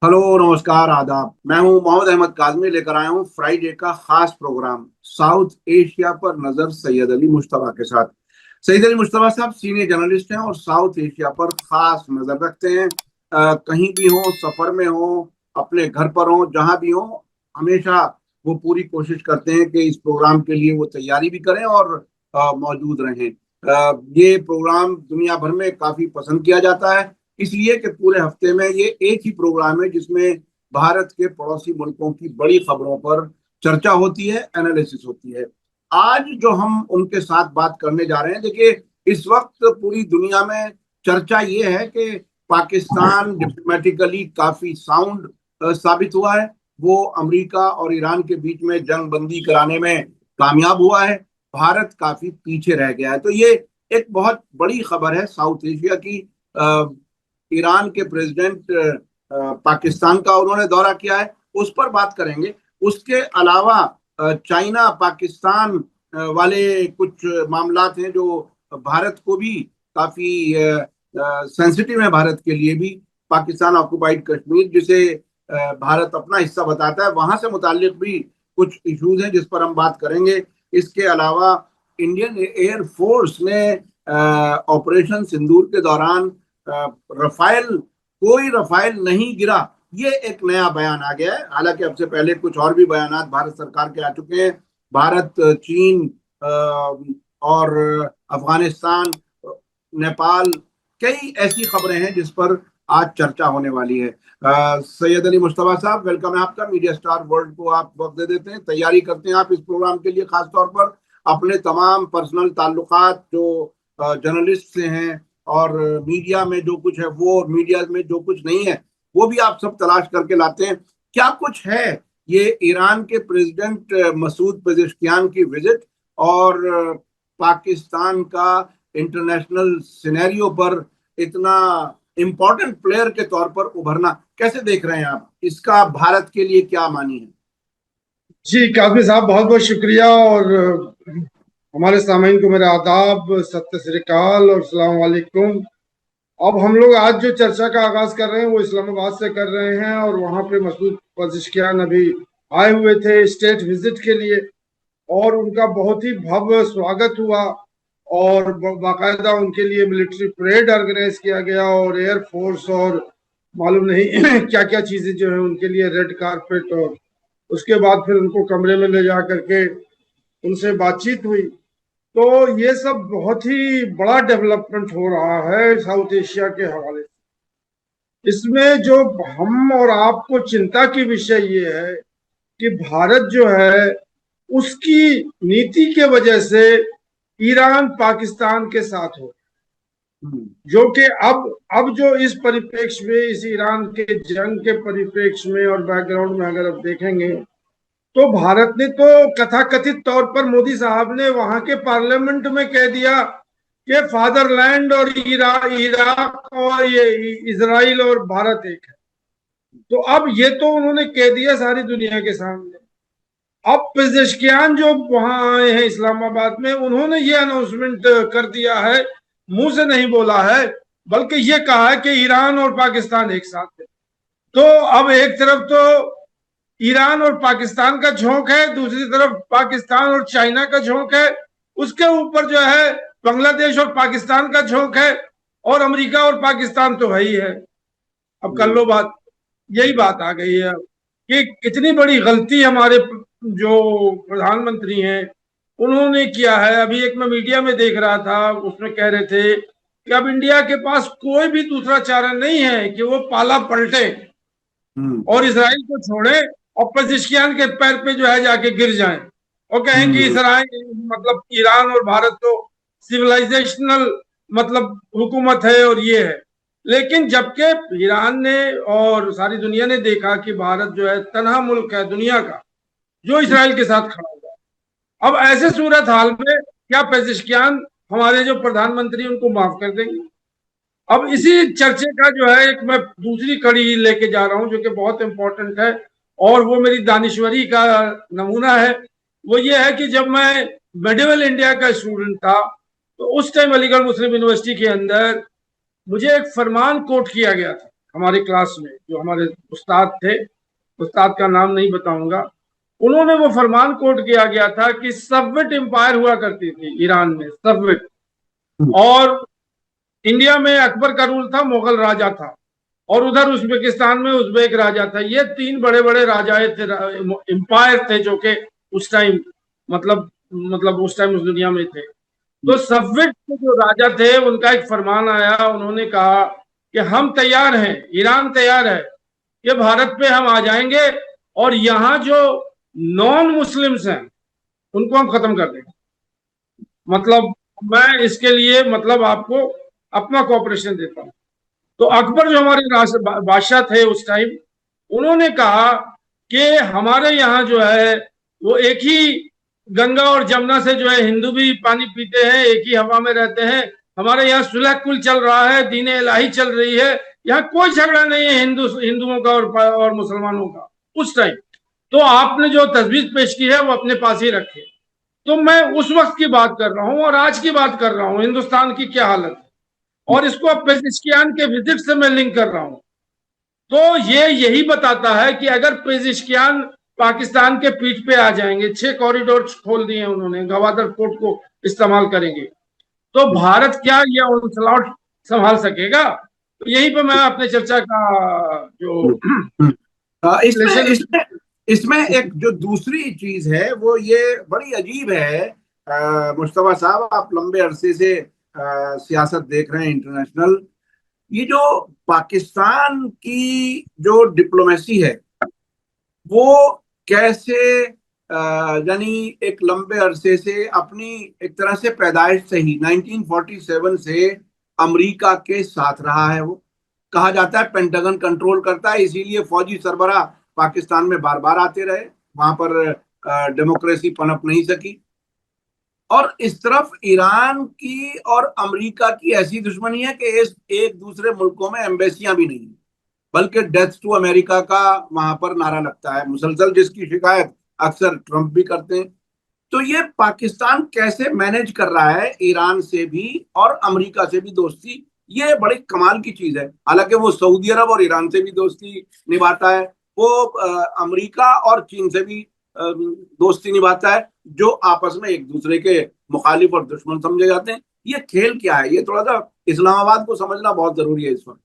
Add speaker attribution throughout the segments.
Speaker 1: Hello, नमस्कार, आदाब। मैं हूं मोहम्मद अहमद काजमी। लेकर आया हूं फ्राइडे का खास प्रोग्राम साउथ एशिया पर नजर सैयद अली मुश्तबा के साथ। सैयद अली मुश्तबा साहब सीनियर जर्नलिस्ट हैं और साउथ एशिया पर खास नजर रखते हैं। कहीं भी हो, सफर में हो, अपने घर पर हो, जहां भी हो, हमेशा वो पूरी कोशिश करते हैं कि इस प्रोग्राम के लिए वो तैयारी भी करें और मौजूद रहें। ये प्रोग्राम दुनिया भर में काफी पसंद किया जाता है, इसलिए कि पूरे हफ्ते में ये एक ही प्रोग्राम है जिसमें भारत के पड़ोसी मुल्कों की बड़ी खबरों पर चर्चा होती है, एनालिसिस होती है। आज जो हम उनके साथ बात करने जा रहे हैं, देखिए, इस वक्त पूरी दुनिया में चर्चा ये है कि पाकिस्तान डिप्लोमेटिकली काफी साउंड साबित हुआ है। वो अमेरिका और ईरान के बीच में जंग बंदी कराने में कामयाब हुआ है। भारत काफी पीछे रह गया है। तो ये एक बहुत बड़ी खबर है साउथ एशिया की। ईरान के प्रेसिडेंट पाकिस्तान का उन्होंने दौरा किया है, उस पर बात करेंगे। उसके अलावा चाइना पाकिस्तान वाले कुछ मामलात हैं जो भारत को भी काफी सेंसिटिव है, भारत के लिए भी। पाकिस्तान ऑक्युपाइड कश्मीर, जिसे भारत अपना हिस्सा बताता है, वहां से मुतालिक भी कुछ इश्यूज हैं जिस पर हम बात करेंगे। इसके अलावा इंडियन एयर फोर्स ने ऑपरेशन सिंदूर के दौरान रफाइल कोई रफाइल नहीं गिरा, ये एक नया बयान आ गया है। हालांकि अब से पहले कुछ और भी बयान भारत सरकार के आ चुके हैं। भारत, चीन और अफगानिस्तान, नेपाल, कई ऐसी खबरें हैं जिस पर आज चर्चा होने वाली है। सैयद अली मुश्तबा साहब, वेलकम है आपका। मीडिया स्टार वर्ल्ड को आप वक्त दे देते हैं, तैयारी करते हैं आप इस प्रोग्राम के लिए, खासतौर पर अपने तमाम पर्सनल ताल्लुकात जो जर्नलिस्ट से हैं और मीडिया में जो कुछ है वो, और मीडिया में जो कुछ नहीं है वो भी आप सब तलाश करके लाते हैं। क्या कुछ है ये ईरान के प्रेसिडेंट मसूद पेजेश्कियान की विजिट और पाकिस्तान का इंटरनेशनल सिनेरियो पर इतना इंपॉर्टेंट प्लेयर के तौर पर उभरना, कैसे देख रहे हैं आप? इसका भारत के लिए क्या मानी है?
Speaker 2: जी काजमी साहब, बहुत बहुत शुक्रिया। और हमारे सामीन को मेरा आदाब, सत्य श्री अकाल और सलाम वालेकुम। अब हम लोग आज जो चर्चा का आगाज कर रहे हैं वो इस्लामाबाद से कर रहे हैं, और वहां पे मसूद पज़ेश्कियान अभी आए हुए थे स्टेट विजिट के लिए, और उनका बहुत ही भव्य स्वागत हुआ। और बाकायदा उनके लिए मिलिट्री परेड ऑर्गेनाइज किया गया, और एयरफोर्स और मालूम नहीं क्या क्या चीजें जो है उनके लिए, रेड कारपेट। और उसके बाद फिर उनको कमरे में ले जा करके उनसे बातचीत हुई। तो ये सब बहुत ही बड़ा डेवलपमेंट हो रहा है साउथ एशिया के हवाले से। इसमें जो हम और आपको चिंता की विषय ये है कि भारत जो है उसकी नीति के वजह से ईरान पाकिस्तान के साथ हो,
Speaker 1: हम्म।
Speaker 2: जो कि अब जो इस परिप्रेक्ष्य में, इस ईरान के जंग के परिप्रेक्ष्य में और बैकग्राउंड में अगर आप देखेंगे, तो भारत ने तो कथाकथित तौर पर, मोदी साहब ने वहां के पार्लियामेंट में कह दिया कि फादरलैंड और इराक और ये इजराइल और भारत एक है। तो अब ये तो उन्होंने कह दिया सारी दुनिया के सामने। अब पेजेश्कियान जो वहां आए हैं इस्लामाबाद में, उन्होंने ये अनाउंसमेंट कर दिया है, मुंह से नहीं बोला है, बल्कि ये कहा है कि ईरान और पाकिस्तान एक साथ है। तो अब एक तरफ तो ईरान और पाकिस्तान का झोंक है, दूसरी तरफ पाकिस्तान और चाइना का झोंक है, उसके ऊपर जो है बांग्लादेश और पाकिस्तान का झोंक है, और अमेरिका और पाकिस्तान तो है ही है। अब कर लो बात। यही बात आ गई है कि कितनी बड़ी गलती हमारे जो प्रधानमंत्री हैं उन्होंने किया है। अभी एक मैं मीडिया में देख रहा था, उसमें कह रहे थे कि अब इंडिया के पास कोई भी दूसरा चारा नहीं है कि वो पाला पलटे
Speaker 1: हम्म।
Speaker 2: और इसराइल को छोड़े और पजिशियान के पैर पे जो है जाके गिर जाएं, और कहें कि
Speaker 1: हम्म।
Speaker 2: इसराइल मतलब ईरान और भारत तो सिविलाइजेशनल मतलब हुकूमत है और ये है। लेकिन जबकि ईरान ने और सारी दुनिया ने देखा कि भारत जो है तनहा मुल्क है दुनिया का जो इसराइल के साथ खड़ा हुआ। अब ऐसे सूरत हाल में क्या पेजिशकियान हमारे जो प्रधानमंत्री उनको माफ कर देंगे? अब इसी चर्चे का जो है एक मैं दूसरी कड़ी लेके जा रहा हूं जो कि बहुत इंपॉर्टेंट है, और वो मेरी दानिश्वरी का नमूना है। वो ये है कि जब मैं मेडिवल इंडिया का स्टूडेंट था, तो उस टाइम अलीगढ़ मुस्लिम यूनिवर्सिटी के अंदर मुझे एक फरमान कोट किया गया था हमारे क्लास में, जो हमारे उस्ताद थे, उस्ताद का नाम नहीं बताऊंगा, उन्होंने वो फरमान कोट किया गया था कि सब्वेट एम्पायर हुआ करती थी ईरान में, सब्वेट, और इंडिया में अकबर का रूल था, मुगल राजा था, और उधर उज्बेकिस्तान में उज्बेक राजा था। ये तीन बड़े बड़े राजाए थे, एम्पायर थे, जो कि उस टाइम मतलब उस टाइम उस दुनिया में थे। तो सब्वेट के जो राजा थे, उनका एक फरमान आया, उन्होंने कहा कि हम तैयार हैं, ईरान तैयार है कि भारत पे हम आ जाएंगे और यहाँ जो नॉन मुस्लिम्स हैं उनको हम खत्म कर देंगे। मतलब मैं इसके लिए मतलब आपको अपना कोऑपरेशन देता हूँ। तो अकबर जो हमारे बादशाह थे उस टाइम, उन्होंने कहा कि हमारे यहाँ जो है वो एक ही गंगा और जमुना से जो है हिंदू भी पानी पीते हैं, एक ही हवा में रहते हैं, हमारे यहाँ सुलह कुल चल रहा है, दीन इलाही चल रही है, यहाँ कोई झगड़ा नहीं है हिंदुओं का और मुसलमानों का उस टाइम। तो आपने जो तजवीज पेश की है वो अपने पास ही रखे। तो मैं उस वक्त की बात कर रहा हूं और आज की बात कर रहा हूं, हिंदुस्तान की क्या हालत है, और इसको अब पेजिशकियान के विजिट से मैं लिंक कर रहा हूं। तो ये यही बताता है कि अगर पेजिशकियान पाकिस्तान के पीठ पे आ जाएंगे, 6 कॉरिडोर खोल दिए उन्होंने, गवादर पोर्ट को इस्तेमाल करेंगे, तो भारत क्या यह उनसलाट संभाल सकेगा? तो यहीं पे मैं अपने चर्चा का जो
Speaker 1: इसमें
Speaker 2: विश्लेषण।
Speaker 1: इसमें इसमें एक जो दूसरी चीज है वो ये बड़ी अजीब है। मुस्तफा साहब, आप लंबे अरसे से सियासत देख रहे हैं, इंटरनेशनल। ये जो पाकिस्तान की जो डिप्लोमेसी है वो कैसे यानी एक लंबे अरसे से अपनी एक तरह से पैदाइश से ही 1947 से अमेरिका के साथ रहा है। वो कहा जाता है पेंटागन कंट्रोल करता है, इसीलिए फौजी सरबराह पाकिस्तान में बार बार आते रहे, वहां पर डेमोक्रेसी पनप नहीं सकी। और इस तरफ ईरान की और अमेरिका की ऐसी दुश्मनी है कि इस एक दूसरे मुल्कों में एम्बेसियां भी नहीं, बल्कि डेथ टू अमेरिका का वहां पर नारा लगता है मुसलसल, जिसकी शिकायत अक्सर ट्रंप भी करते हैं। तो ये पाकिस्तान कैसे मैनेज कर रहा है ईरान से भी और अमेरिका से भी दोस्ती, ये बड़ी कमाल की चीज है। हालांकि वो सऊदी अरब और ईरान से भी दोस्ती निभाता है, वो अमेरिका और चीन से भी दोस्ती निभाता है, जो आपस में एक दूसरे के मुखालिफ और दुश्मन समझे जाते हैं। ये खेल क्या है, ये थोड़ा सा इस्लामाबाद को समझना बहुत जरूरी है इस वक्त।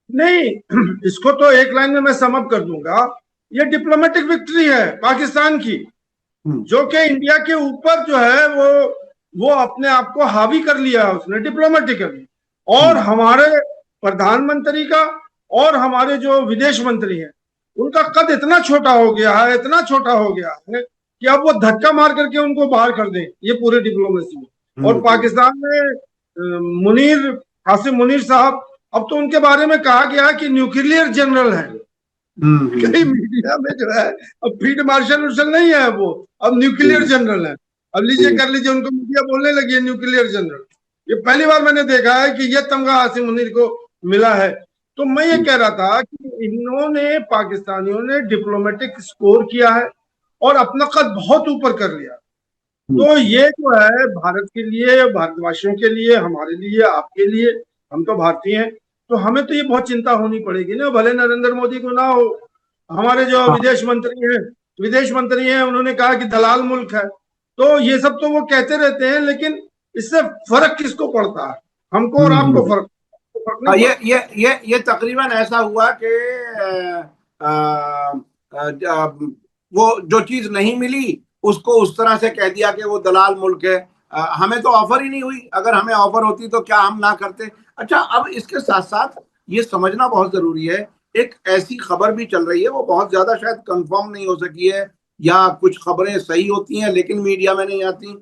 Speaker 2: नहीं, इसको तो एक लाइन में मैं समअप कर दूंगा, ये डिप्लोमेटिक विक्ट्री है पाकिस्तान की, जो कि इंडिया के ऊपर जो है वो अपने आप को हावी कर लिया है उसने डिप्लोमेटिकली। और हमारे प्रधानमंत्री का और हमारे जो विदेश मंत्री हैं उनका कद इतना छोटा हो गया है, इतना छोटा हो गया है कि अब वो धक्का मार करके उनको बाहर कर दें ये पूरे डिप्लोमेसी में। और पाकिस्तान में मुनीर, हासिम मुनीर साहब, अब तो उनके बारे में कहा गया है कि न्यूक्लियर जनरल है। कई मीडिया में जो है अब फील्ड मार्शल उर्शल नहीं है वो, अब न्यूक्लियर जनरल है। अब लीजिए कर लीजिए, उनको मीडिया बोलने लगी है न्यूक्लियर जनरल। ये पहली बार मैंने देखा है कि ये तमगा हासिम मुनीर को मिला है। तो मैं ये कह रहा था कि इन्होंने, पाकिस्तानियों ने डिप्लोमेटिक स्कोर किया है और अपना कद बहुत ऊपर कर लिया। तो ये जो है भारत के लिए, भारतवासियों के लिए, हमारे लिए, आपके लिए, हम तो भारतीय हैं, तो हमें तो ये बहुत चिंता होनी पड़ेगी ना, भले नरेंद्र मोदी को ना हो। हमारे जो विदेश मंत्री हैं उन्होंने कहा कि दलाल मुल्क है। तो ये सब तो वो कहते रहते हैं, लेकिन इससे फर्क किसको पड़ता है? हमको और आपको फर्क नहीं पड़ता।
Speaker 1: ये तकरीबन ऐसा हुआ कि वो जो चीज नहीं मिली उसको उस तरह से कह दिया कि वो दलाल मुल्क है। हमें तो ऑफर ही नहीं हुई, अगर हमें ऑफर होती तो क्या हम ना करते। अच्छा, अब इसके साथ साथ ये समझना बहुत जरूरी है, एक ऐसी खबर भी चल रही है, वो बहुत ज्यादा शायद कंफर्म नहीं हो सकी है, या कुछ खबरें सही होती हैं लेकिन मीडिया में नहीं आती।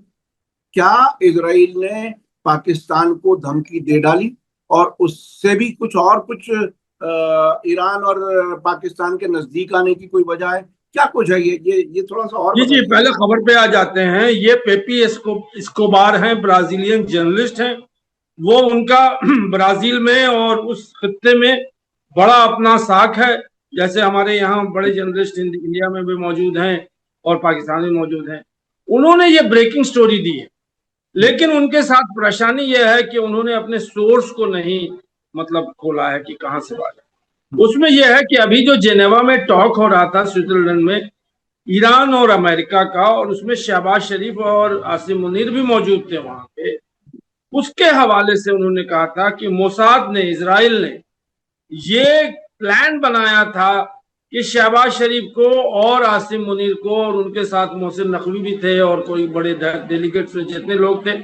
Speaker 1: क्या इजराइल ने पाकिस्तान को धमकी दे डाली और उससे भी कुछ ईरान और पाकिस्तान के नजदीक आने की कोई वजह है? क्या कुछ है ये थोड़ा सा और
Speaker 2: जी, पहले खबर पे आ जाते हैं। ये पेपी एस्कोबार हैं, ब्राजीलियन जर्नलिस्ट हैं। वो उनका ब्राजील में और उस खित्ते में बड़ा अपना साख है, जैसे हमारे यहाँ बड़े जर्नलिस्ट इंडिया में भी मौजूद हैं और पाकिस्तान में मौजूद हैं। उन्होंने ये ब्रेकिंग स्टोरी दी है, लेकिन उनके साथ परेशानी यह है कि उन्होंने अपने सोर्स को नहीं मतलब खोला है कि कहाँ से बात है। उसमें यह है कि अभी जो जेनेवा में टॉक हो रहा था स्विट्जरलैंड में, ईरान और अमेरिका का, और उसमें शहबाज शरीफ और आसिम मुनीर भी मौजूद थे वहां पे, उसके हवाले से उन्होंने कहा था कि मोसाद ने, इजराइल ने ये प्लान बनाया था कि शहबाज शरीफ को और आसिम मुनीर को, और उनके साथ मोहसिन नकवी भी थे और कोई बड़े डेलीगेट्स जितने लोग थे,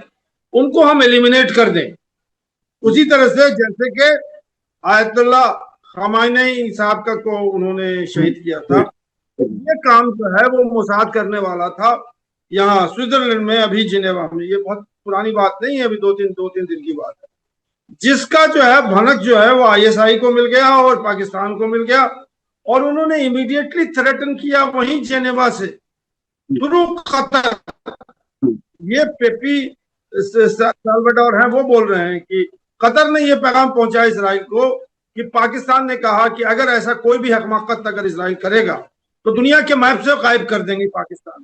Speaker 2: उनको हम एलिमिनेट कर दें। उसी तरह से जैसे कि आयतुल्ला खamenei साहब का को उन्होंने शहीद किया था, ये काम जो है वो मोसाद करने वाला था यहाँ स्विट्जरलैंड में, अभी जिनेवा में। ये बहुत पुरानी बात नहीं है, अभी दो तीन दिन की बात है, जिसका जो है भनक जो है वो आईएसआई को मिल गया और पाकिस्तान को मिल गया, और उन्होंने इमीडिएटली थ्रेटन किया वहीं जेनेवा से थ्रू कतर। ये पेपी साल्वाडोर है, वो बोल रहे हैं कि कतर ने ये पैगाम पहुंचा इसराइल को कि पाकिस्तान ने कहा कि अगर ऐसा कोई भी हकमकत अगर इसराइल करेगा तो दुनिया के मैप से गायब कर देंगे पाकिस्तान।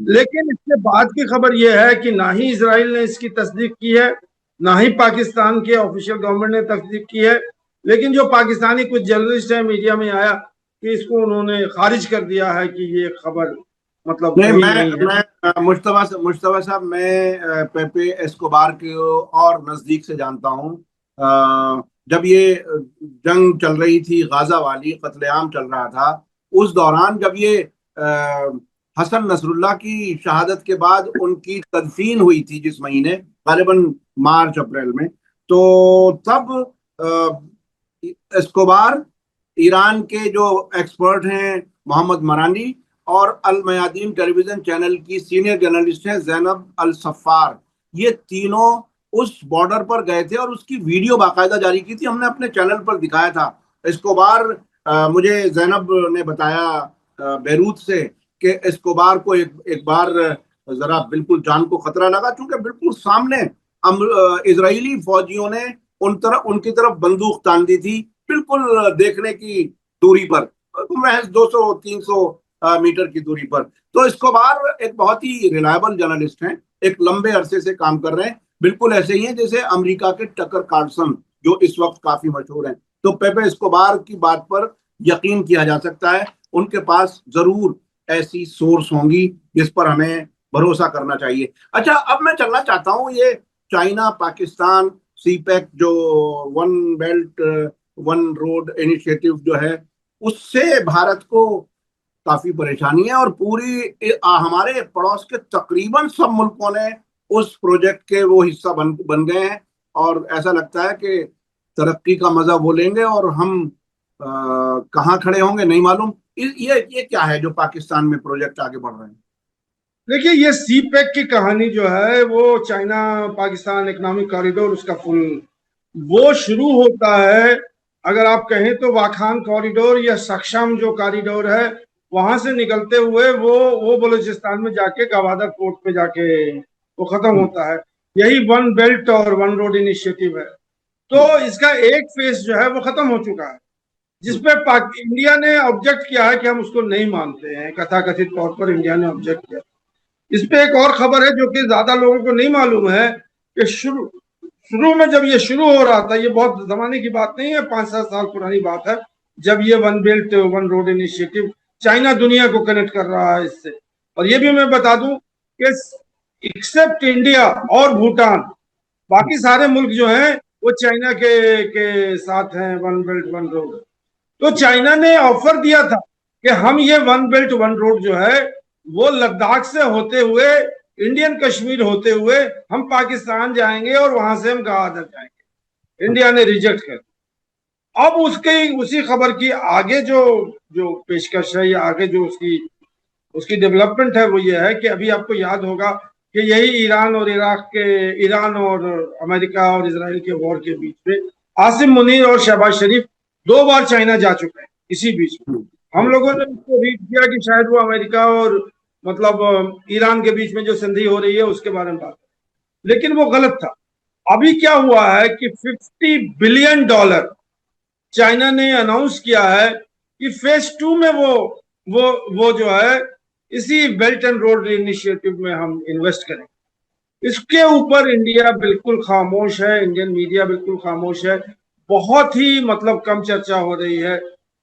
Speaker 2: लेकिन इसके बाद की खबर यह है कि ना ही इसराइल ने इसकी तस्दीक की है, ना ही पाकिस्तान के ऑफिशियल गवर्नमेंट ने तस्दीक की है, लेकिन जो पाकिस्तानी कुछ जर्नलिस्ट है मीडिया में आया कि इसको उन्होंने खारिज कर दिया है कि ये खबर मतलब
Speaker 1: नहीं,
Speaker 2: नहीं है।
Speaker 1: मैं मुश्तबा साहब, मैं पेपे एस्कोबार को और नजदीक से जानता हूँ। जब ये जंग चल रही थी, गाजा वाली कत्लेआम चल रहा था, उस दौरान जब ये हसन नसरुल्लाह की शहादत के बाद उनकी तदफीन हुई थी जिस महीने, गालिबन मार्च अप्रैल में, तो तब एस्कोबार, ईरान के जो एक्सपर्ट हैं मोहम्मद मरानी, और अल मयादीन टेलीविजन चैनल की सीनियर जर्नलिस्ट हैं जैनब अल सफ़ार, ये तीनों उस बॉर्डर पर गए थे और उसकी वीडियो बाकायदा जारी की थी, हमने अपने चैनल पर दिखाया था। एस्कोबार, मुझे जैनब ने बताया बेरूत से कि एस्कोबार को एक बार जरा बिल्कुल जान को खतरा लगा, चूंकि बिल्कुल सामने इजरायली फौजियों ने उनकी तरफ बंदूक तान दी थी, बिल्कुल देखने की दूरी पर, महज 200-300 मीटर की दूरी पर। तो एस्कोबार एक बहुत ही रिलायबल जर्नलिस्ट हैं, एक लंबे अरसे से काम कर रहे हैं, बिल्कुल ऐसे ही हैं जैसे अमेरिका के टकर कार्लसन जो इस वक्त काफी मशहूर हैं। तो पेपे एस्कोबार की बात पर यकीन किया जा सकता है, उनके पास जरूर ऐसी सोर्स होंगी जिस पर हमें भरोसा करना चाहिए। अच्छा, अब मैं चलना चाहता हूँ ये चाइना पाकिस्तान सीपैक जो one belt one road initiative जो है, उससे भारत को काफी परेशानी है, और पूरी हमारे पड़ोस के तकरीबन सब मुल्कों ने उस प्रोजेक्ट के वो हिस्सा बन गए हैं, और ऐसा लगता है कि तरक्की का मजा वो लेंगे और हम कहाँ खड़े होंगे नहीं मालूम। ये क्या है जो पाकिस्तान में प्रोजेक्ट आगे बढ़ रहे हैं?
Speaker 2: देखिए, ये सी पैक की कहानी जो है वो चाइना पाकिस्तान इकोनॉमिक कॉरिडोर, उसका फुल वो शुरू होता है, अगर आप कहें तो वाखान कॉरिडोर या सक्षम जो कॉरिडोर है, वहां से निकलते हुए वो बलूचिस्तान में जाके गवादर पोर्ट पे जाके वो खत्म होता है। यही वन बेल्ट और वन रोड इनिशिएटिव है। तो इसका एक फेज जो है वो खत्म हो चुका है, जिसपे इंडिया ने ऑब्जेक्ट किया है कि हम उसको नहीं मानते हैं, कथाकथित तौर पर इंडिया ने ऑब्जेक्ट किया। इस पे एक और खबर है जो कि ज्यादा लोगों को नहीं मालूम है कि शुरू में जब ये शुरू हो रहा था, ये बहुत जमाने की बात नहीं है, 5-7 साल पुरानी बात है, जब ये one belt one road initiative China दुनिया को कनेक्ट कर रहा है इससे। और ये भी मैं बता दूं कि एक्सेप्ट इंडिया और भूटान, बाकी सारे मुल्क जो हैं वो चाइना के साथ हैं वन बेल्ट वन रोड। तो चाइना ने ऑफर दिया था कि हम ये वन बेल्ट वन रोड जो है वो लद्दाख से होते हुए इंडियन कश्मीर होते हुए हम पाकिस्तान जाएंगे और वहां से हम गवादर जाएंगे। इंडिया ने रिजेक्ट कर। अब उसी खबर की आगे जो पेशकश है या आगे जो उसकी डेवलपमेंट है वो ये है कि अभी आपको याद होगा कि यही ईरान और ईरान और अमेरिका और इसराइल के वॉर के बीच में आसिम मुनीर और शहबाज शरीफ 2 बार चाइना जा चुके हैं इसी बीच में। हम लोगों ने उसको रीड किया कि शायद वो अमेरिका और मतलब ईरान के बीच में जो संधि हो रही है उसके बारे में बात, लेकिन वो गलत था। अभी क्या हुआ है कि $50 बिलियन चाइना ने अनाउंस किया है कि फेज 2 में वो जो है इसी बेल्ट एंड रोड इनिशिएटिव में हम इन्वेस्ट करेंगे। इसके ऊपर इंडिया बिल्कुल खामोश है, इंडियन मीडिया बिल्कुल खामोश है। बहुत ही मतलब कम चर्चा हो रही है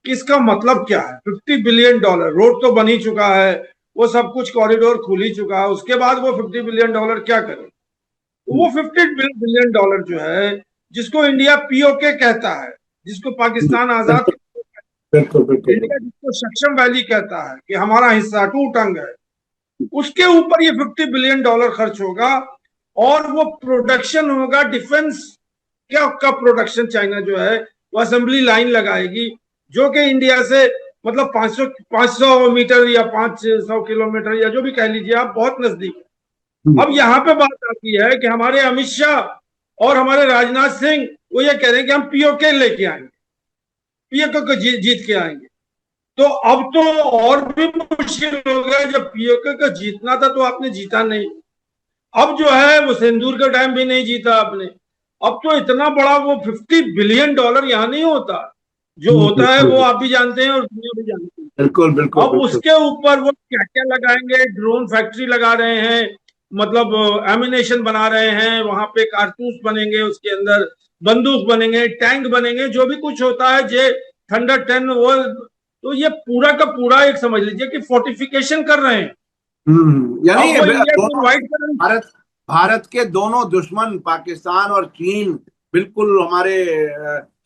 Speaker 2: कि इसका मतलब क्या है। $50 बिलियन, रोड तो बन ही चुका है, वो सब कुछ कॉरिडोर खुल ही चुका है, उसके बाद वो $50 बिलियन क्या करे। वो $50 बिलियन जो है, जिसको इंडिया पीओके कहता है, जिसको पाकिस्तान आजाद,
Speaker 1: बिल्कुल बिल्कुल बिल्कुल
Speaker 2: इंडिया जिसको सक्षम वैली कहता है कि हमारा हिस्सा टू टंग है, उसके ऊपर ये $50 बिलियन खर्च होगा। और वो प्रोडक्शन होगा डिफेंस का प्रोडक्शन। चाइना जो है वो असेंबली लाइन लगाएगी, जो कि इंडिया से मतलब 500 मीटर या 500 किलोमीटर या जो भी कह लीजिए आप, बहुत नजदीक है। अब यहाँ पे बात आती है कि हमारे अमित शाह और हमारे राजनाथ सिंह वो ये कह रहे हैं कि हम पीओके लेके आएंगे, पीओके को जीत के आएंगे। तो अब तो और भी मुश्किल हो गया, जब पीओके को जीतना था तो आपने जीता नहीं। अब जो है वो सिंदूर का टाइम भी नहीं जीता आपने। अब तो इतना बड़ा वो $50 बिलियन यहाँ नहीं होता, जो होता है वो
Speaker 1: बिल्कुल
Speaker 2: आप भी जानते हैं और दुनिया भी जानती है।
Speaker 1: बिल्कुल बिल्कुल
Speaker 2: अब
Speaker 1: बिल्कुल।
Speaker 2: उसके ऊपर वो क्या क्या लगाएंगे, ड्रोन फैक्ट्री लगा रहे हैं, मतलब एमिनेशन बना रहे हैं, वहां पे कारतूस बनेंगे, उसके अंदर बंदूक बनेंगे, टैंक बनेंगे, जो भी कुछ होता है जे थंडर 10 वो। तो ये पूरा का पूरा एक समझ लीजिए कि फोर्टिफिकेशन कर रहे हैं।
Speaker 1: यानी
Speaker 2: अब वो इंडिया को
Speaker 1: दोनों
Speaker 2: इनवाइट कर रहे हैं।
Speaker 1: भारत भारत के दोनों दुश्मन पाकिस्तान और चीन बिल्कुल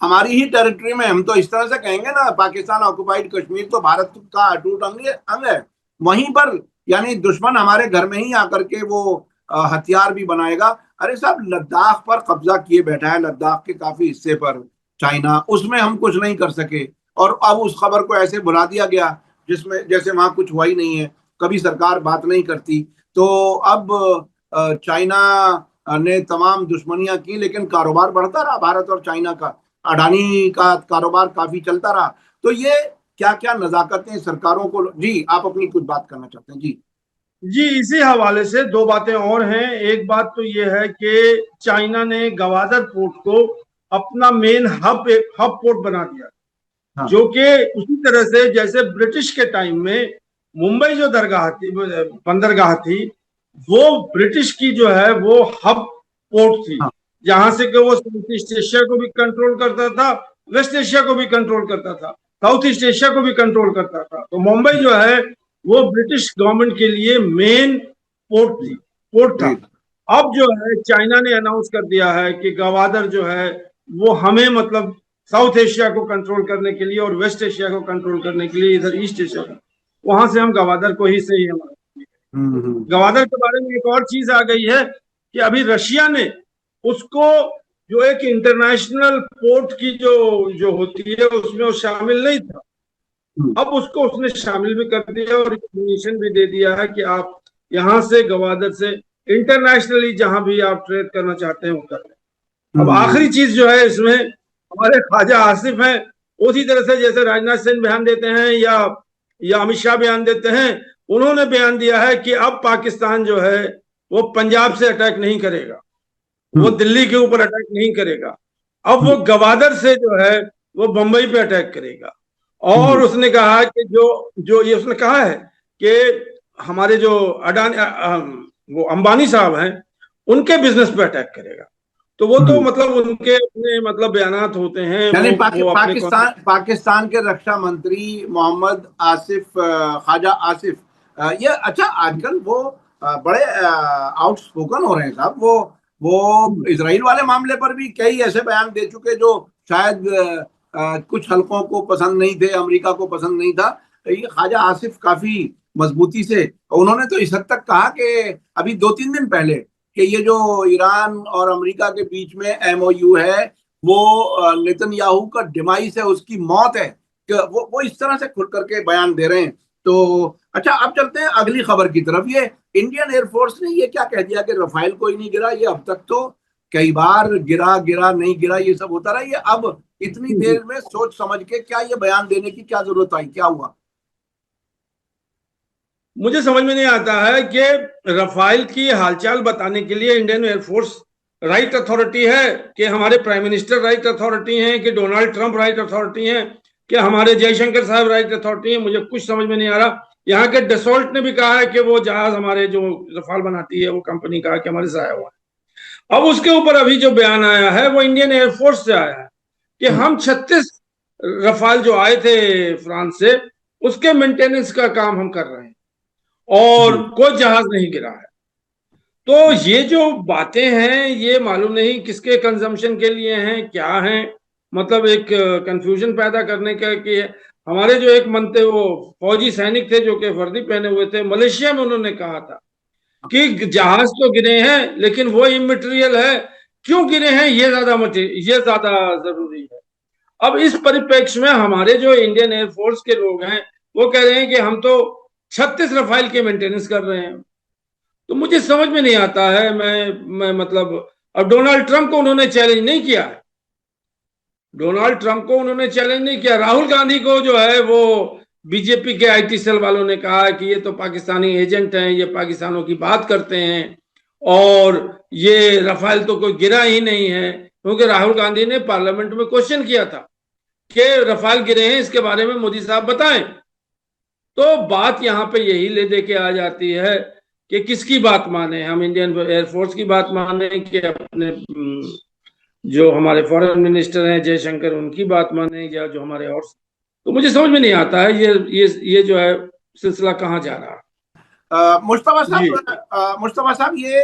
Speaker 1: हमारी ही टेरिटरी में, हम तो इस तरह से कहेंगे ना, पाकिस्तान ऑक्युपाइड कश्मीर तो भारत का अटूट अंग है। वहीं पर यानी दुश्मन हमारे घर में ही आकर के वो हथियार भी बनाएगा। अरे साहब, लद्दाख पर कब्जा किए बैठा है, लद्दाख के काफी हिस्से पर चाइना, उसमें हम कुछ नहीं कर सके। और अब उस खबर को ऐसे भुला दिया गया जिसमें जैसे वहां कुछ हुआ ही नहीं है, कभी सरकार बात नहीं करती। तो अब चाइना ने तमाम दुश्मनियां की, लेकिन कारोबार बढ़ता रहा भारत और चाइना का। अडानी का कारोबार काफी चलता रहा। तो ये क्या क्या नजाकतें सरकारों को। जी, आप अपनी कुछ बात करना चाहते हैं? जी
Speaker 2: जी, इसी हवाले से दो बातें और हैं। एक बात तो ये है कि चाइना ने गवादर पोर्ट को अपना मेन हब पोर्ट बना दिया,
Speaker 1: हाँ।
Speaker 2: जो कि उसी तरह से जैसे ब्रिटिश के टाइम में मुंबई जो दरगाह थी, बंदरगाह थी, वो ब्रिटिश की जो है वो हब पोर्ट थी,
Speaker 1: हाँ।
Speaker 2: जहां से कि वो साउथ ईस्ट एशिया को भी कंट्रोल करता था, वेस्ट एशिया को भी कंट्रोल करता था, साउथ ईस्ट एशिया को भी कंट्रोल करता था। तो मुंबई जो है वो ब्रिटिश गवर्नमेंट के लिए मेन पोर्ट था।
Speaker 1: जी।
Speaker 2: अब जो है चाइना ने अनाउंस कर दिया है कि गवादर जो है वो हमें मतलब साउथ एशिया को कंट्रोल करने के लिए और वेस्ट एशिया को कंट्रोल करने के लिए, इधर ईस्ट एशिया का, वहां से हम गवादर को ही सही हमारा। गवादर के बारे में एक और चीज आ गई है कि अभी रशिया ने उसको, जो एक इंटरनेशनल पोर्ट की जो जो होती है उसमें वो शामिल नहीं था, अब उसको उसने शामिल भी कर दिया और इंफॉर्मेशन भी दे दिया है कि आप यहाँ से गवादर से इंटरनेशनली जहां भी आप ट्रेड करना चाहते हैं वो कर लें। अब आखिरी चीज जो है इसमें, हमारे ख्वाजा आसिफ हैं, उसी तरह से जैसे राजनाथ सिंह बयान देते हैं या अमित शाह बयान देते हैं, उन्होंने बयान दिया है कि अब पाकिस्तान जो है वो पंजाब से अटैक नहीं करेगा, वो दिल्ली के ऊपर अटैक नहीं करेगा, अब वो गवादर से जो है वो बंबई पे अटैक करेगा। और उसने कहा कि जो जो ये उसने कहा है कि हमारे जो अडानी वो अंबानी साहब हैं, उनके बिजनेस पे अटैक करेगा। तो वो तो मतलब उनके अपने मतलब बयानात होते हैं,
Speaker 1: यानी
Speaker 2: वो अपने
Speaker 1: पाकिस्तान के रक्षा मंत्री मोहम्मद आसिफ, ख्वाजा आसिफ, ये अच्छा आजकल वो बड़े आउटस्पोकन हो रहे हैं साहब। वो इजराइल वाले मामले पर भी कई ऐसे बयान दे चुके जो शायद कुछ हलकों को पसंद नहीं थे, अमेरिका को पसंद नहीं था। ये ख्वाजा आसिफ काफी मजबूती से, उन्होंने तो इस हद तक कहा कि अभी 2-3 दिन पहले कि ये जो ईरान और अमेरिका के बीच में एमओयू है, वो नेतन्याहू का डिमाइस है, उसकी मौत है, कि वो इस तरह से खुल करके बयान दे रहे हैं। तो अच्छा, अब चलते हैं अगली खबर की तरफ। ये इंडियन एयरफोर्स ने ये क्या कह दिया कि रफाइल कोई नहीं गिरा। ये अब तक तो कई बार गिरा गिरा नहीं गिरा ये सब होता रहा। ये अब इतनी देर में सोच समझ के क्या ये बयान देने की क्या जरूरत आई, क्या हुआ?
Speaker 2: मुझे समझ में नहीं आता है कि रफाइल की हालचाल बताने के लिए इंडियन एयरफोर्स राइट अथॉरिटी है, कि हमारे प्राइम मिनिस्टर राइट अथॉरिटी हैं, कि डोनाल्ड ट्रंप राइट अथॉरिटी हैं, कि हमारे जयशंकर साहब राइट अथॉरिटी हैं। मुझे कुछ समझ में नहीं आ रहा। यहाँ के डसोल्ट ने भी कहा है कि वो जहाज हमारे जो रफाल बनाती है वो कंपनी कहा कि हमारे से आया हुआ है। अब उसके ऊपर अभी जो बयान आया है वो इंडियन एयरफोर्स से आया है कि हम 36 रफाल जो आए थे फ्रांस से उसके मेंटेनेंस का काम हम कर रहे हैं और कोई जहाज नहीं गिरा है। तो ये जो बातें हैं ये मालूम नहीं किसके कंजम्पशन के लिए हैं, क्या हैं, मतलब एक कंफ्यूजन पैदा करने का कि हमारे जो एक मन थे वो फौजी सैनिक थे जो कि वर्दी पहने हुए थे मलेशिया में, उन्होंने कहा था कि जहाज तो गिरे हैं लेकिन वो इमटेरियल है, क्यों गिरे हैं ये ज्यादा जरूरी है। अब इस परिप्रेक्ष्य में हमारे जो इंडियन एयरफोर्स के लोग हैं वो कह रहे हैं कि हम तो 36 रफाइल के मेंटेनेंस कर रहे हैं। तो मुझे समझ में नहीं आता है, मैं मतलब अब डोनाल्ड ट्रंप को उन्होंने चैलेंज नहीं किया है, डोनाल्ड ट्रंप को उन्होंने चैलेंज नहीं किया। राहुल गांधी को जो है वो बीजेपी के आईटी सेल वालों ने कहा कि ये तो पाकिस्तानी एजेंट हैं, ये पाकिस्तानों की बात करते हैं और ये रफाल तो कोई गिरा ही नहीं है, क्योंकि राहुल गांधी ने पार्लियामेंट में क्वेश्चन किया था कि रफाल गिरे हैं, इसके बारे में मोदी साहब बताएं। तो बात यहां पे यही ले दे के आ जाती है कि किसकी बात माने, हम इंडियन एयरफोर्स की बात माने कि अपने जो हमारे फॉरेन मिनिस्टर हैं जयशंकर उनकी बात माने, या जो हमारे और। तो मुझे समझ में नहीं आता है ये जो है सिलसिला कहाँ जा रहा है।
Speaker 1: मुस्तफा साहब ये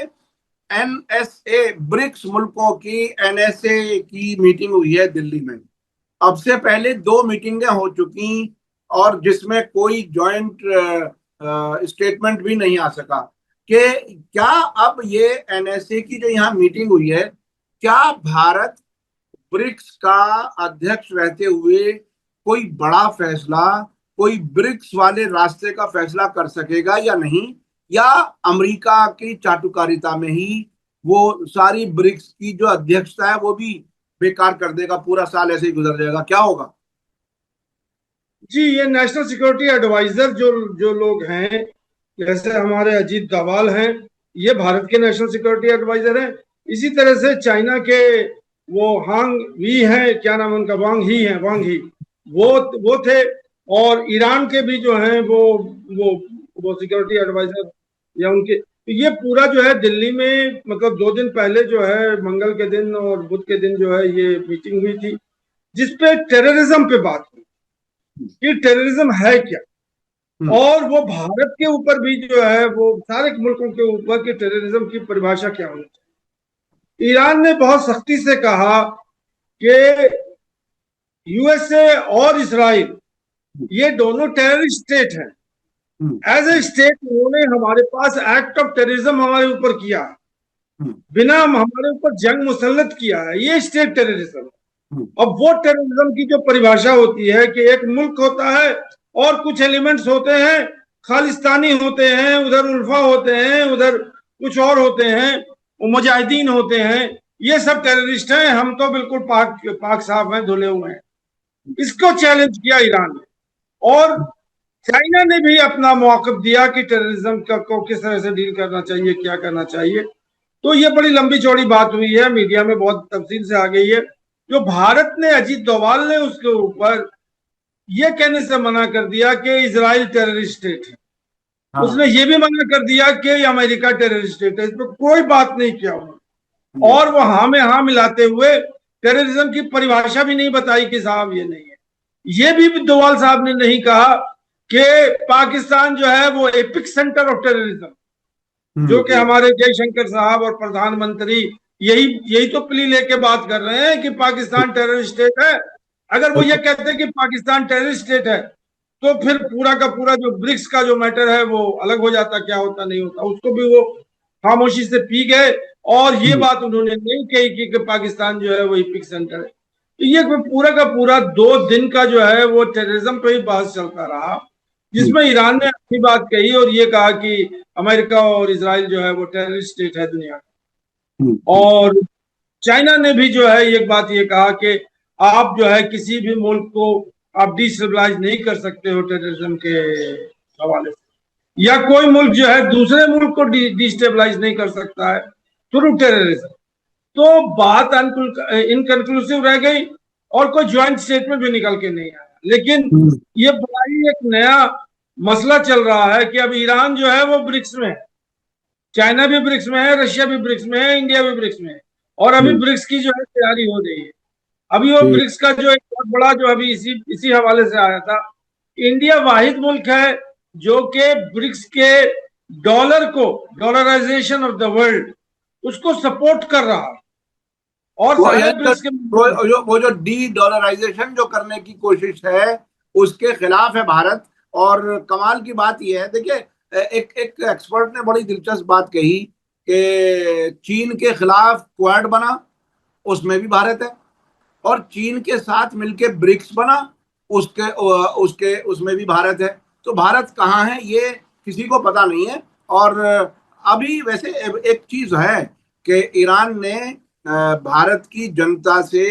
Speaker 1: एनएसए ब्रिक्स मुल्कों की एनएसए की मीटिंग हुई है दिल्ली में। अब से पहले 2 मीटिंगें हो चुकी और जिसमें कोई जॉइंट स्टेटमेंट भी नहीं आ सका कि क्या अब ये एनएसए की जो यहाँ मीटिंग हुई है, क्या भारत ब्रिक्स का अध्यक्ष रहते हुए कोई बड़ा फैसला, कोई ब्रिक्स वाले रास्ते का फैसला कर सकेगा या नहीं, या अमेरिका की चाटुकारिता में ही वो सारी ब्रिक्स की जो अध्यक्षता है वो भी बेकार कर देगा, पूरा साल ऐसे ही गुजर जाएगा, क्या होगा?
Speaker 2: जी, ये नेशनल सिक्योरिटी एडवाइजर जो लोग हैं, जैसे हमारे अजीत डोभाल हैं, ये भारत के नेशनल सिक्योरिटी एडवाइजर हैं। इसी तरह से चाइना के वो हांग वी हैं, क्या नाम उनका, वांग ही वो थे। और ईरान के भी जो हैं वो सिक्योरिटी एडवाइजर या उनके। तो ये पूरा जो है दिल्ली में मतलब 2 दिन पहले जो है मंगल के दिन और बुध के दिन जो है ये मीटिंग हुई थी, जिसपे टेररिज्म पे बात हुई कि टेररिज्म है क्या, और वो भारत के ऊपर भी जो है वो सारे मुल्कों के ऊपर कि टेररिज्म की परिभाषा क्या होनी चाहिए। ईरान ने बहुत सख्ती से कहा कि यूएसए और इसराइल ये दोनों टेररिस्ट स्टेट हैं। एज ए स्टेट उन्होंने हमारे पास एक्ट ऑफ टेररिज्म हमारे ऊपर किया, बिना हमारे ऊपर जंग मुसल्लत किया है, ये स्टेट टेररिज्म। अब वो टेररिज्म की जो परिभाषा होती है कि एक मुल्क होता है और कुछ एलिमेंट्स होते हैं, खालिस्तानी होते हैं, उधर उल्फा होते हैं, उधर कुछ और होते हैं, मुजाहिदीन होते हैं, ये सब टेररिस्ट हैं, हम तो बिल्कुल पाक साफ हैं, धुले हुए हैं। इसको चैलेंज किया ईरान ने, और चाइना ने भी अपना मौक़िफ़ दिया कि टेररिज्म को किस तरह से डील करना चाहिए, क्या करना चाहिए। तो ये बड़ी लंबी चौड़ी बात हुई है, मीडिया में बहुत तफसील से आ गई है। जो भारत ने, अजीत डोभाल ने उसके ऊपर ये कहने से मना कर दिया कि इजराइल टेररिस्ट स्टेट है। हाँ। उसने ये भी मना कर दिया कि अमेरिका टेररिस्ट स्टेट है, इस पर कोई बात नहीं किया उन्होंने। और वो हाँ में हाँ मिलाते हुए टेररिज्म की परिभाषा भी नहीं बताई कि साहब ये नहीं है। ये भी डोभाल साहब ने नहीं कहा कि पाकिस्तान जो है वो एपिक सेंटर ऑफ टेररिज्म, जो कि हमारे जयशंकर साहब और प्रधानमंत्री यही तो प्ली लेके बात कर रहे हैं कि पाकिस्तान टेररिस्ट स्टेट है। अगर वो ये कहते हैं कि पाकिस्तान टेररिस्ट स्टेट है तो फिर पूरा का पूरा जो ब्रिक्स का जो मैटर है वो अलग हो जाता, क्या होता नहीं होता, उसको भी वो खामोशी से पी गए। और ये बात उन्होंने नहीं कही कि पाकिस्तान जो है वो एपिक सेंटर है। तो ये पूरा का पूरा 2 दिन का जो है वो टेररिज्म पे ही बहस चलता रहा, जिसमें ईरान ने अपनी बात कही और ये कहा कि अमेरिका और इजराइल जो है वो टेररिस्ट स्टेट है दुनिया का। और चाइना ने भी जो है एक बात ये कहा कि आप जो है किसी भी मुल्क को आप डिस्टेबलाइज नहीं कर सकते हो टेररिज्म के हवाले से, या कोई मुल्क जो है दूसरे मुल्क को डिस्टेबलाइज नहीं कर सकता है थ्रू टेररिज्म। तो बात इनकंक्लूसिव रह गई और कोई ज्वाइंट स्टेटमेंट भी निकल के नहीं आया। लेकिन ये बड़ा ही एक नया मसला चल रहा है कि अब ईरान जो है वो ब्रिक्स में है, चाइना भी ब्रिक्स में है, रशिया भी ब्रिक्स में है, इंडिया भी ब्रिक्स में है, और अभी ब्रिक्स की जो है तैयारी हो रही है। अभी वो
Speaker 1: ठीक।
Speaker 2: ब्रिक्स का जो एक बहुत बड़ा जो अभी इसी इसी हवाले से आया था, इंडिया वाहिद मुल्क है जो कि ब्रिक्स के डॉलर को, डॉलराइजेशन ऑफ द वर्ल्ड, उसको सपोर्ट कर रहा है, और
Speaker 1: वो
Speaker 2: सारे
Speaker 1: यानी
Speaker 2: ब्रिक्स के मेंबर हैं।
Speaker 1: वो जो डी डॉलराइजेशन जो करने की कोशिश है उसके खिलाफ है भारत। और कमाल की बात यह है, देखिए, एक एक एक्सपर्ट ने बड़ी दिलचस्प बात कही कि चीन के खिलाफ क्वाड बना, उसमें भी भारत है, और चीन के साथ मिलके ब्रिक्स बना, उसके उसके उसमें भी भारत है। तो भारत कहाँ है ये किसी को पता नहीं है। और अभी वैसे एक चीज है कि ईरान ने भारत की जनता से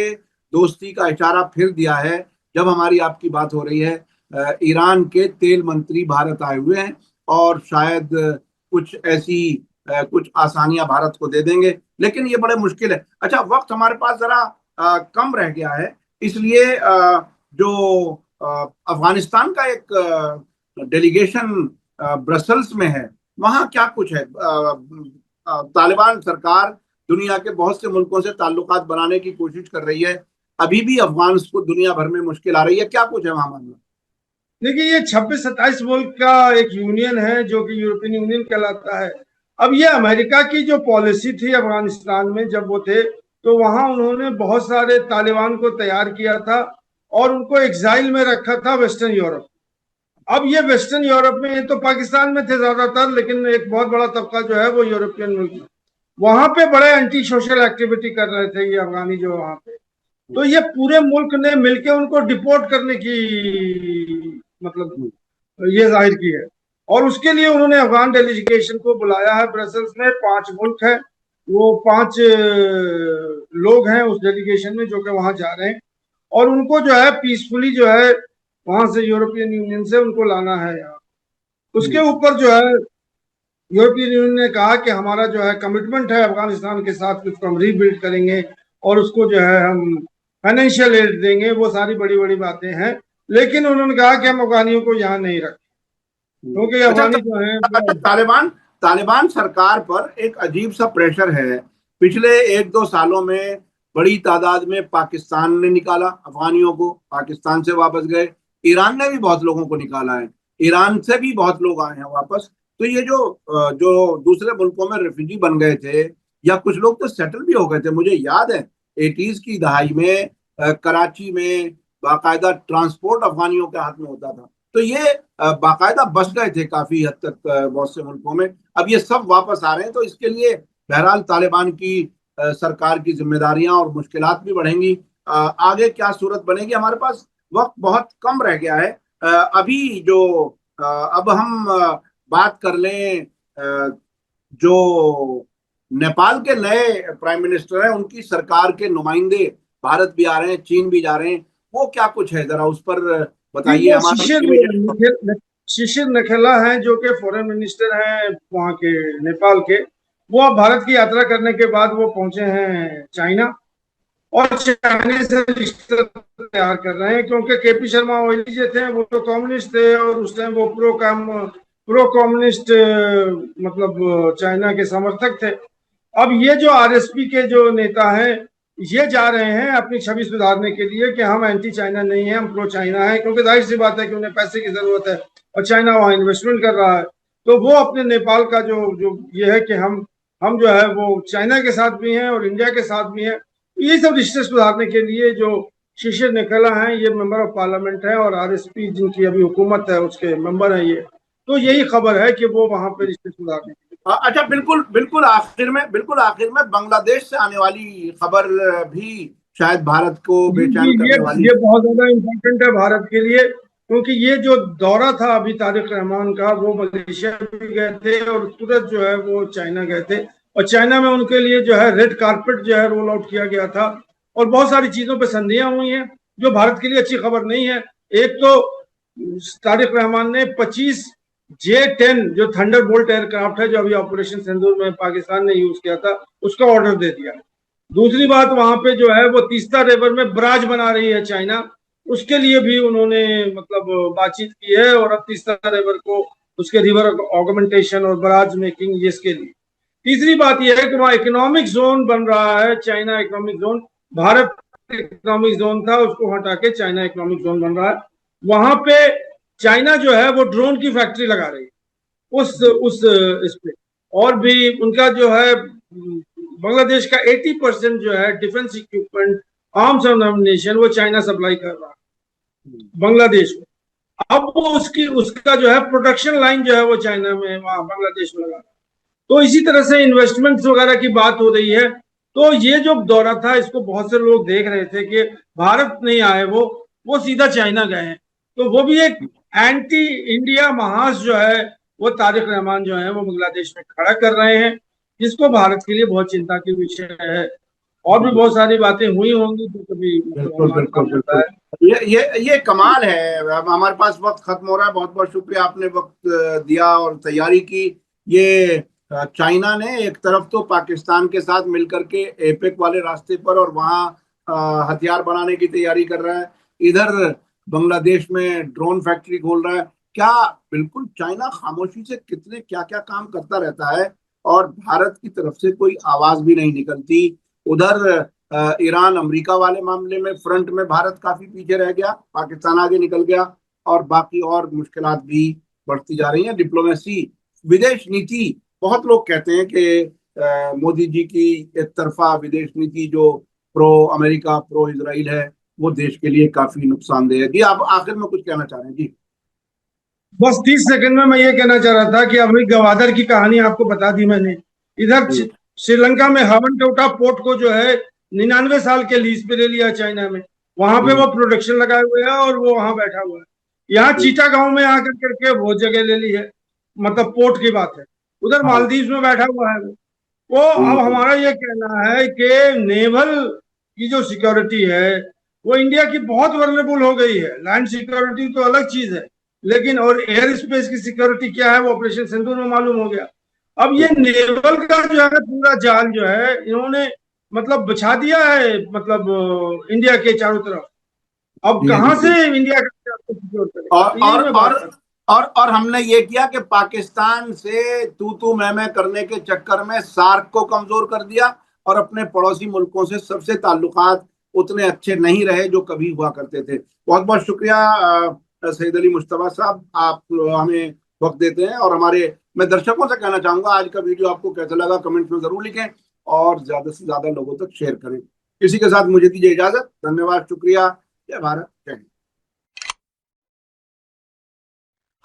Speaker 1: दोस्ती का इशारा फिर दिया है। जब हमारी आपकी बात हो रही है, ईरान के तेल मंत्री भारत आए हुए हैं और शायद कुछ ऐसी कुछ आसानियां भारत को दे देंगे, लेकिन ये बड़े मुश्किल है। अच्छा, वक्त हमारे पास जरा कम रह गया है, इसलिए जो अफगानिस्तान का एक डेलीगेशन ब्रसल्स में है, वहां क्या कुछ है? तालिबान सरकार दुनिया के बहुत से मुल्कों से ताल्लुकात बनाने की कोशिश कर रही है, अभी भी अफगान को दुनिया भर में मुश्किल आ रही है, क्या कुछ है वहां मामला?
Speaker 2: देखिए, ये 26-27 मुल्क का एक यूनियन है जो कि यूरोपियन यूनियन कहलाता है। अब ये अमेरिका की जो पॉलिसी थी अफगानिस्तान में जब वो थे, तो वहां उन्होंने बहुत सारे तालिबान को तैयार किया था और उनको एग्जाइल में रखा था वेस्टर्न यूरोप। अब ये वेस्टर्न यूरोप में, ये तो पाकिस्तान में थे ज्यादातर, लेकिन एक बहुत बड़ा तबका जो है वो यूरोपियन मुल्क में, वहां पे बड़े एंटी सोशल एक्टिविटी कर रहे थे ये अफगानी जो वहां पे। तो ये पूरे मुल्क ने मिलकर उनको डिपोर्ट करने की, मतलब, ये जाहिर की है। और उसके लिए उन्होंने अफगान डेलीगेशन को बुलाया है ब्रसल्स में। 5 मुल्क है, वो 5 लोग हैं उस डेलीगेशन में जो कि वहां जा रहे हैं, और उनको जो है पीसफुली जो है वहां से, यूरोपियन यूनियन से उनको लाना है यहाँ। उसके ऊपर जो है यूरोपियन यूनियन ने कहा कि हमारा जो है कमिटमेंट है अफगानिस्तान के साथ कि उसको हम रीबिल्ड करेंगे और उसको जो है हम फाइनेंशियल एड देंगे, वो सारी बड़ी बड़ी बातें हैं। लेकिन उन्होंने कहा कि हम अफगानियों को यहाँ नहीं रखें, क्योंकि
Speaker 1: अच्छा,
Speaker 2: अफगानी जो है
Speaker 1: अच्छा,
Speaker 2: वो,
Speaker 1: तालिबान तालिबान सरकार पर एक अजीब सा प्रेशर है। पिछले 1-2 सालों में बड़ी तादाद में पाकिस्तान ने निकाला अफगानियों को, पाकिस्तान से वापस गए। ईरान ने भी बहुत लोगों को निकाला है, ईरान से भी बहुत लोग आए हैं वापस। तो ये जो दूसरे मुल्कों में रेफ्यूजी बन गए थे, या कुछ लोग तो सेटल भी हो गए थे, मुझे याद है 80s की दहाई में कराची में बाकायदा ट्रांसपोर्ट अफगानियों के हाथ में होता था। तो ये बाकायदा बस गए थे काफी हद तक बहुत से मुल्कों में। अब ये सब वापस आ रहे हैं, तो इसके लिए बहरहाल तालिबान की सरकार की जिम्मेदारियां और मुश्किलात भी बढ़ेंगी। आगे क्या सूरत बनेगी, हमारे पास वक्त बहुत कम रह गया है। अभी जो अब हम बात कर लें, जो नेपाल के नए प्राइम मिनिस्टर हैं, उनकी सरकार के नुमाइंदे भारत भी आ रहे हैं, चीन भी जा रहे हैं, वो क्या कुछ है, जरा उस पर बताइए।
Speaker 2: वो
Speaker 1: हमारा
Speaker 2: शिशिर नखेला हैं जो कि फॉरेन मिनिस्टर हैं वहाँ के, नेपाल के। वो अब भारत की यात्रा करने के बाद वो पहुंचे हैं चाइना, और चाइना से रिश्ते तैयार कर रहे हैं, क्योंकि केपी शर्मा ओली जो थे वो तो कम्युनिस्ट थे, और उस टाइम वो प्रो कम्युनिस्ट, मतलब चाइना के समर्थक थे। अब ये जो आरएसपी के जो नेता हैं, ये जा रहे हैं अपनी छवि सुधारने के लिए कि हम एंटी चाइना नहीं है, हम प्रो चाइना है, क्योंकि जाहिर सी बात है कि उन्हें पैसे की जरूरत है और चाइना वहां इन्वेस्टमेंट कर रहा है। तो वो अपने नेपाल का जो जो ये है कि हम जो है वो चाइना के साथ भी हैं और इंडिया के साथ भी हैं। ये सब रिश्ते सुधारने के लिए जो शिशिर निकला है, ये मेंबर ऑफ पार्लियामेंट है, और आरएसपी जिनकी अभी हुकूमत है उसके मेंबर है ये। तो यही खबर है कि वो वहां पे रिश्ते सुधारने के लिए।
Speaker 1: अच्छा, बिल्कुल बिल्कुल आखिर में बांग्लादेश से आने वाली खबर भी शायद भारत को
Speaker 2: जी जी,
Speaker 1: बेचैन करने वाली
Speaker 2: ये
Speaker 1: है।
Speaker 2: बहुत ज्यादा इम्पोर्टेंट है भारत के लिए, क्योंकि ये जो दौरा था अभी तारिक रहमान का, वो मलेशिया भी गए थे और तुरंत जो है वो चाइना गए थे, और चाइना में उनके लिए जो है रेड कारपेट जो है रोल आउट किया गया था, और बहुत सारी चीजों पे संधियां हुई हैं जो भारत के लिए अच्छी खबर नहीं है। एक तो तारिक रहमान ने 25J-10 जो थंडर बोल्ट एयरक्राफ्ट है, जो अभी ऑपरेशन सिंदूर में पाकिस्तान ने यूज किया था, उसका ऑर्डर दे दिया। दूसरी बात, वहां पे जो है वो तीस्ता रिवर में बराज बना रही है चाइना, उसके लिए भी उन्होंने मतलब बातचीत की है, और अब तीसरा रिवर को उसके रिवर ऑगमेंटेशन और बराज मेकिंग, ये इसके लिए। तीसरी बात यह है कि वहाँ इकोनॉमिक जोन बन रहा है, China economic zone. Bharat economic zone था, उसको हटा के चाइना इकोनॉमिक जोन बन रहा है। वहां पे चाइना जो है वो ड्रोन की फैक्ट्री लगा रही है उस इस पे। और भी उनका जो है बांग्लादेश का 80% जो है defence equipment, arms and ammunition, वो चाइना सप्लाई कर रहा है बांग्लादेश में। अब वो उसका जो है प्रोडक्शन लाइन जो है वो चाइना में, वहां बांग्लादेश में लगा रहा है। तो इसी तरह से इन्वेस्टमेंट्स वगैरह की बात हो रही है। तो ये जो दौरा था, इसको बहुत से लोग देख रहे थे कि भारत नहीं आए, वो सीधा चाइना गए हैं। तो वो भी एक एंटी इंडिया महास जो है, वो तारिक रहमान जो है वो बांग्लादेश में खड़ा कर रहे हैं, जिसको भारत के लिए बहुत चिंता की विषय है। और भी बहुत सारी बातें हुई होंगी जो कभी मतलब
Speaker 1: बिल्कुल
Speaker 2: हमारे
Speaker 1: बिल्कुल
Speaker 2: सामने आता
Speaker 1: बिल्कुल।
Speaker 2: है।
Speaker 1: ये कमाल है। अब हमारे पास वक्त खत्म हो रहा है। बहुत बहुत शुक्रिया, आपने वक्त दिया और तैयारी की। ये चाइना ने एक तरफ तो पाकिस्तान के साथ मिलकर के एपेक वाले रास्ते पर और वहाँ हथियार बनाने की तैयारी कर रहा है, इधर बांग्लादेश में ड्रोन फैक्ट्री खोल रहा है। क्या बिल्कुल चाइना खामोशी से कितने क्या क्या काम करता रहता है और भारत की तरफ से कोई आवाज भी नहीं निकलती। उधर ईरान अमेरिका वाले मामले में फ्रंट में भारत काफी पीछे रह गया, पाकिस्तान आगे निकल गया और बाकी और मुश्किलात भी बढ़ती जा रही हैं। डिप्लोमेसी, विदेश नीति, बहुत लोग कहते हैं कि मोदी जी की एक तरफा विदेश नीति जो प्रो अमेरिका प्रो इजराइल है, वो देश के लिए काफी नुकसानदेह है। जी, आप आखिर में कुछ कहना चाह रहे हैं? जी
Speaker 2: बस 30 सेकंड में मैं ये कहना चाह रहा था कि अभी गवादर की कहानी आपको बता दी मैंने। इधर
Speaker 1: जी
Speaker 2: श्रीलंका में हवन टोटा पोर्ट को जो है 99 साल के लीज पे ले लिया चाइना में। वहां पे
Speaker 1: जी
Speaker 2: वो प्रोडक्शन लगाए हुए है और वो वहां बैठा हुआ है। यहाँ
Speaker 1: जी
Speaker 2: चीटा गांव में आकर करके वो जगह ले ली है, मतलब पोर्ट की बात है। उधर
Speaker 1: हाँ
Speaker 2: मालदीव में बैठा हुआ है वो। तो
Speaker 1: जी
Speaker 2: अब
Speaker 1: जी
Speaker 2: हमारा ये कहना है कि नेवल की जो सिक्योरिटी है वो इंडिया की बहुत वल्नरेबल हो गई है। लैंड सिक्योरिटी तो अलग चीज है, लेकिन और एयर स्पेस की सिक्योरिटी क्या है वो ऑपरेशन सिंदूर में मालूम हो गया। अब ये
Speaker 1: बिल्कुल।
Speaker 2: नेवल का जो है पूरा जाल जो है इन्होंने मतलब बिछा दिया है, मतलब इंडिया के चारों तरफ। अब
Speaker 1: जी जी
Speaker 2: कहां
Speaker 1: जी।
Speaker 2: से इंडिया का सिक्योर
Speaker 1: और
Speaker 2: करेगा, यही
Speaker 1: और
Speaker 2: मैं
Speaker 1: और
Speaker 2: बात कर।
Speaker 1: और हमने ये किया कि पाकिस्तान से तू मैं करने के चक्कर में सार्क को कमजोर कर दिया और अपने पड़ोसी मुल्कों से सबसे ताल्लुकात उतने अच्छे नहीं रहे जो कभी हुआ करते थे। बहुत बहुत शुक्रिया सईद अली मुश्तबा साहब, आप हमें वक्त देते हैं। और हमारे, मैं दर्शकों से कहना चाहूंगा, आज का वीडियो आपको कैसा लगा कमेंट में जरूर लिखें और ज्यादा से ज्यादा लोगों तक शेयर करें। इसी के साथ मुझे दीजिए इजाजत। धन्यवाद, शुक्रिया। जय भारत, जय हिंद।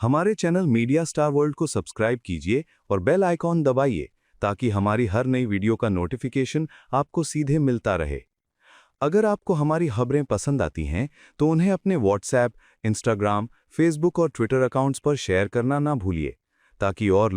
Speaker 3: हमारे चैनल मीडिया स्टार वर्ल्ड को सब्सक्राइब कीजिए और बेल आइकॉन दबाइए ताकि हमारी हर नई वीडियो का नोटिफिकेशन आपको सीधे मिलता रहे। अगर आपको हमारी खबरें पसंद आती हैं तो उन्हें अपने व्हाट्सएप, इंस्टाग्राम, फेसबुक और ट्विटर अकाउंट्स पर शेयर करना ना भूलिए ताकि और लोग